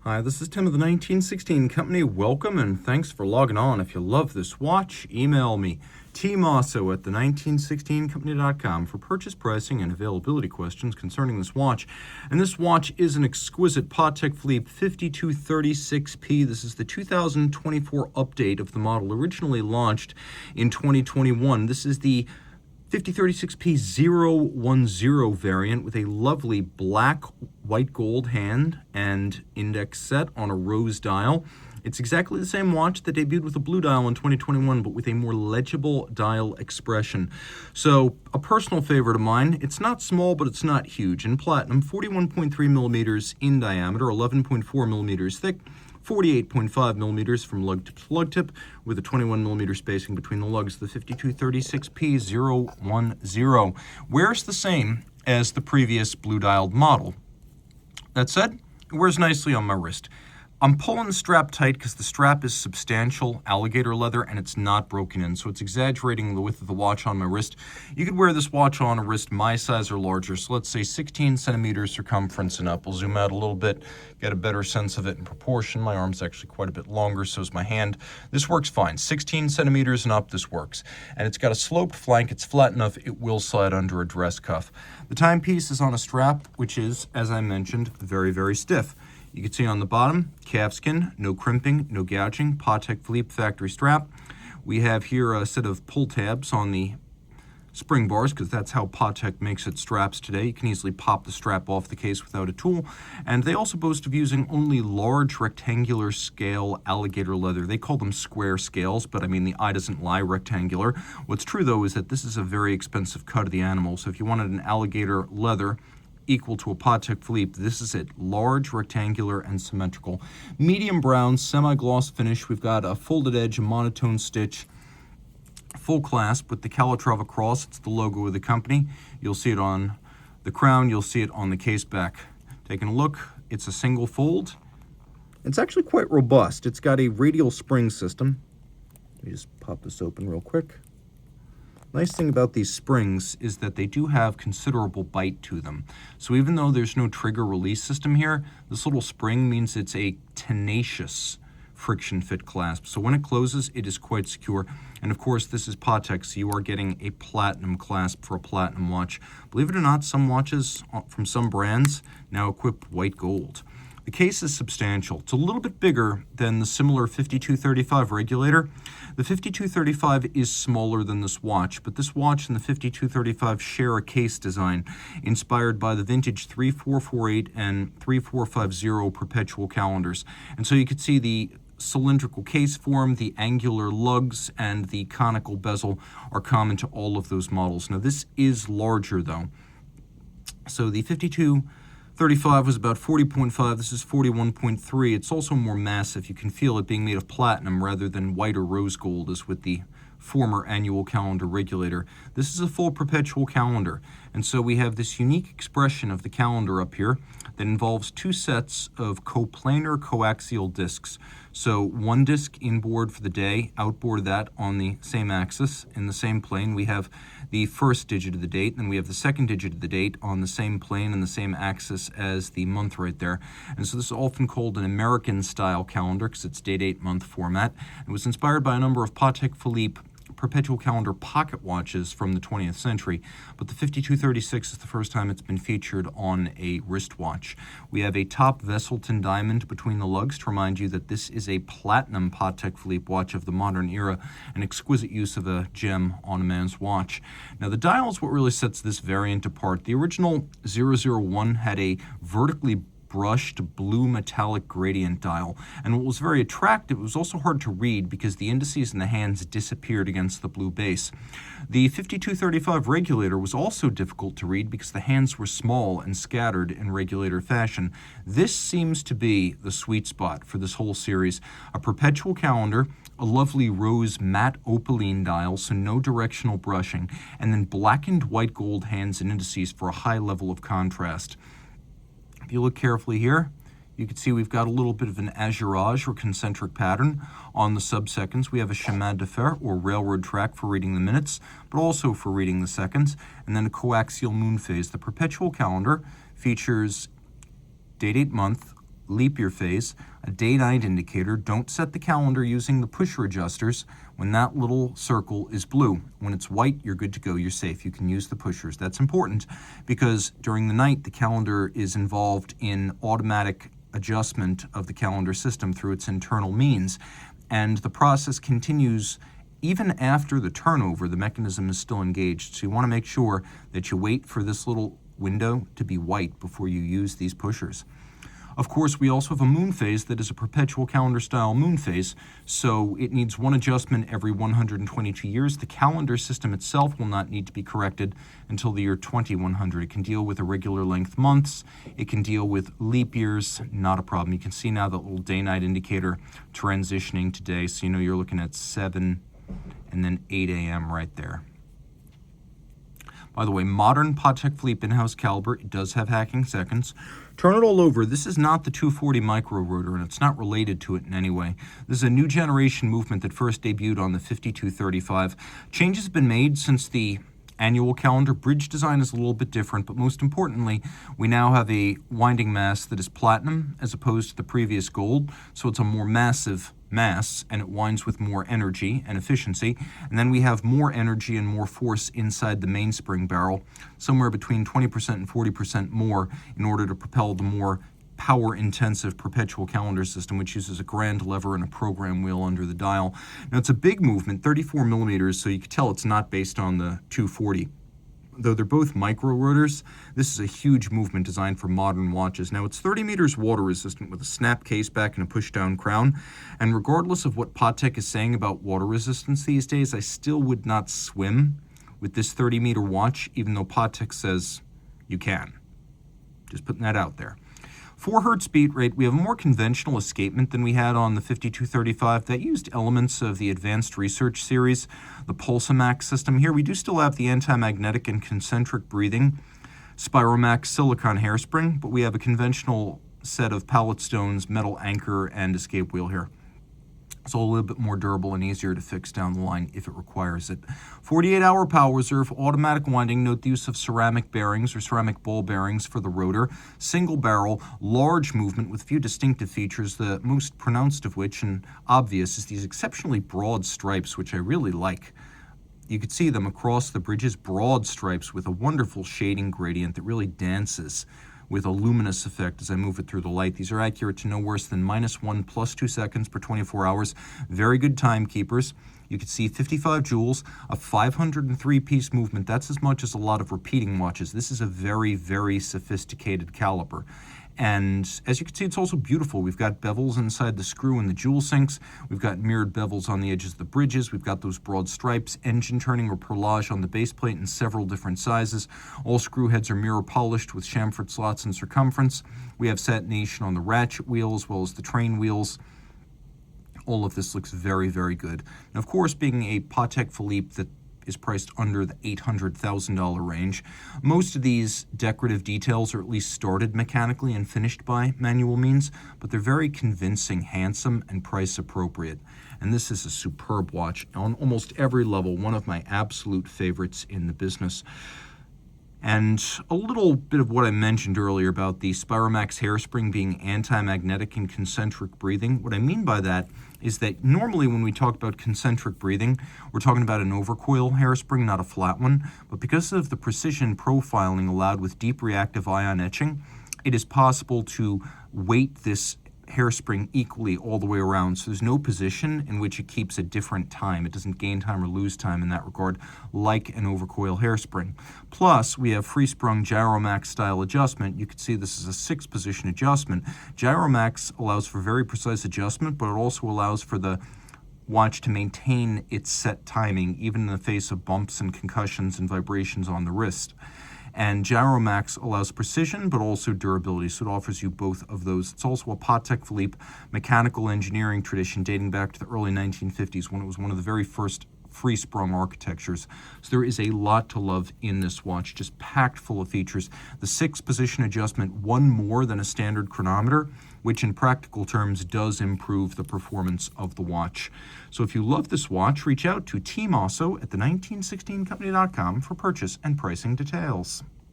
Hi, this is Tim of the 1916 Company. Welcome and thanks for logging on. If you love this watch, email me, Team Mosso at the1916company.com for purchase pricing and availability questions concerning this watch. And this watch is an exquisite Patek Philippe 5236P. This is the 2024 update of the model, originally launched in 2021. This is the 5036P-010 variant with a lovely black white gold hand and index set on a rose dial. It's exactly the same watch that debuted with a blue dial in 2021, but with a more legible dial expression. So, a personal favorite of mine, it's not small, but it's not huge. In platinum, 41.3 millimeters in diameter, 11.4 millimeters thick, 48.5 millimeters from lug to lug tip, with a 21 millimeter spacing between the lugs. The 5236P-010 wears the same as the previous blue dialed model. That said, it wears nicely on my wrist. I'm pulling the strap tight because the strap is substantial alligator leather and it's not broken in, so it's exaggerating the width of the watch on my wrist. You could wear this watch on a wrist my size or larger, so let's say 16 centimeters circumference and up. We'll zoom out a little bit, get a better sense of it in proportion. My arm's actually quite a bit longer, so is my hand. This works fine. 16 centimeters and up, this works. And it's got a sloped flank. It's flat enough, it will slide under a dress cuff. The timepiece is on a strap, which is, as I mentioned, very, very stiff. You can see on the bottom, calfskin, no crimping, no gouging, Patek Philippe factory strap. We have here a set of pull tabs on the spring bars, because that's how Patek makes its straps today. You can easily pop the strap off the case without a tool. And they also boast of using only large rectangular scale alligator leather. They call them square scales, but I mean the eye doesn't lie, rectangular. What's true though is that this is a very expensive cut of the animal, so if you wanted an alligator leather equal to a Patek Philippe, this is it. Large, rectangular, and symmetrical. Medium brown, semi-gloss finish. We've got a folded edge, a monotone stitch, full clasp with the Calatrava Cross. It's the logo of the company. You'll see it on the crown. You'll see it on the case back. Taking a look, it's a single fold. It's actually quite robust. It's got a radial spring system. Let me just pop this open real quick. Nice thing about these springs is that they do have considerable bite to them. So even though there's no trigger release system here, this little spring means it's a tenacious friction fit clasp. So when it closes, it is quite secure. And of course, this is Patek, so you are getting a platinum clasp for a platinum watch. Believe it or not, some watches from some brands now equip white gold. The case is substantial. It's a little bit bigger than the similar 5235 regulator. The 5235 is smaller than this watch, but this watch and the 5235 share a case design inspired by the vintage 3448 and 3450 Perpetual calendars. And so you could see the cylindrical case form, the angular lugs, and the conical bezel are common to all of those models. Now this is larger though. So the 5235 was about 40.5, this is 41.3. It's also more massive. You can feel it being made of platinum rather than white or rose gold as with the former annual calendar regulator. This is a full perpetual calendar, and so we have this unique expression of the calendar up here that involves two sets of coplanar coaxial discs. So one disc inboard for the day, outboard of that on the same axis, in the same plane. We have the first digit of the date, then we have the second digit of the date on the same plane and the same axis as the month right there. And so this is often called an American-style calendar because it's date-month format. It was inspired by a number of Patek Philippe Perpetual calendar pocket watches from the 20th century, but the 5236 is the first time it's been featured on a wristwatch. We have a top Vesselton diamond between the lugs to remind you that this is a platinum Patek Philippe watch of the modern era, an exquisite use of a gem on a man's watch. Now the dial is what really sets this variant apart. The original 001 had a vertically brushed blue metallic gradient dial, and what was very attractive, it was also hard to read because the indices in the hands disappeared against the blue base. The 5235 regulator was also difficult to read because the hands were small and scattered in regulator fashion. This seems to be the sweet spot for this whole series. A perpetual calendar, a lovely rose matte opaline dial, so no directional brushing, and then blackened white gold hands and indices for a high level of contrast. If you look carefully here, you can see we've got a little bit of an azurage or concentric pattern on the sub-seconds. We have a chemin de fer or railroad track for reading the minutes, but also for reading the seconds, and then a coaxial moon phase. The perpetual calendar features date, month, leap year phase, a day-night indicator. Don't set the calendar using the pusher adjusters when that little circle is blue. When it's white, you're good to go, you're safe. You can use the pushers. That's important because during the night, the calendar is involved in automatic adjustment of the calendar system through its internal means. And the process continues even after the turnover. The mechanism is still engaged. So you want to make sure that you wait for this little window to be white before you use these pushers. Of course, we also have a moon phase that is a perpetual calendar style moon phase, so it needs one adjustment every 122 years. The calendar system itself will not need to be corrected until the year 2100. It can deal with irregular length months. It can deal with leap years, not a problem. You can see now the little day-night indicator transitioning today, so you know you're looking at 7 and then 8 a.m. right there. By the way, modern Patek Philippe in-house caliber, it does have hacking seconds. Turn it all over. This is not the 240 micro rotor, and it's not related to it in any way. This is a new generation movement that first debuted on the 5235. Changes have been made since the annual calendar. Bridge design is a little bit different, but most importantly, we now have a winding mass that is platinum as opposed to the previous gold, so it's a more massive mass, and it winds with more energy and efficiency. And then we have more energy and more force inside the mainspring barrel, somewhere between 20% and 40% more, in order to propel the more power-intensive perpetual calendar system, which uses a grand lever and a program wheel under the dial. Now, it's a big movement, 34 millimeters, so you can tell it's not based on the 240. Though they're both micro rotors, this is a huge movement designed for modern watches. Now, it's 30 meters water resistant with a snap case back and a push-down crown. And regardless of what Patek is saying about water resistance these days, I still would not swim with this 30-meter watch, even though Patek says you can. Just putting that out there. 4 hertz beat rate. We have a more conventional escapement than we had on the 5235 that used elements of the Advanced Research series, the Pulsamax system. Here we do still have the anti-magnetic and concentric breathing Spiromax silicon hairspring, but we have a conventional set of pallet stones, metal anchor, and escape wheel here. It's all a little bit more durable and easier to fix down the line if it requires it. 48-hour power reserve, automatic winding. Note the use of ceramic bearings or ceramic ball bearings for the rotor. Single barrel, large movement with few distinctive features, the most pronounced of which and obvious is these exceptionally broad stripes, which I really like. You could see them across the bridges, broad stripes with a wonderful shading gradient that really dances with a luminous effect as I move it through the light. These are accurate to no worse than -1 + 2 seconds per 24 hours. Very good timekeepers. You can see 55 joules, a 503-piece movement. That's as much as a lot of repeating watches. This is a very, very sophisticated caliper. And as you can see, it's also beautiful. We've got bevels inside the screw and the jewel sinks. We've got mirrored bevels on the edges of the bridges. We've got those broad stripes, engine turning or perlage on the base plate in several different sizes. All screw heads are mirror polished with chamfered slots in circumference. We have satination on the ratchet wheel as well as the train wheels. All of this looks very, very good. And of course, being a Patek Philippe that is priced under the $800,000 range. Most of these decorative details are at least started mechanically and finished by manual means, but they're very convincing, handsome, and price appropriate. And this is a superb watch on almost every level, one of my absolute favorites in the business. And a little bit of what I mentioned earlier about the Spiromax hairspring being anti-magnetic and concentric breathing. What I mean by that is that normally when we talk about concentric breathing, we're talking about an overcoil hairspring, not a flat one. But because of the precision profiling allowed with deep reactive ion etching, it is possible to weight this hairspring equally all the way around. So there's no position in which it keeps a different time. It doesn't gain time or lose time in that regard, like an overcoil hairspring. Plus, we have free-sprung Gyromax style adjustment. You can see this is a 6-position adjustment. Gyromax allows for very precise adjustment, but it also allows for the watch to maintain its set timing, even in the face of bumps and concussions and vibrations on the wrist. And Gyromax allows precision, but also durability, so it offers you both of those. It's also a Patek Philippe mechanical engineering tradition dating back to the early 1950s when it was one of the very first free-sprung architectures. So there is a lot to love in this watch, just packed full of features. The 6-position adjustment, one more than a standard chronometer, which in practical terms does improve the performance of the watch. So if you love this watch, reach out to Team Mosso at the 1916company.com for purchase and pricing details.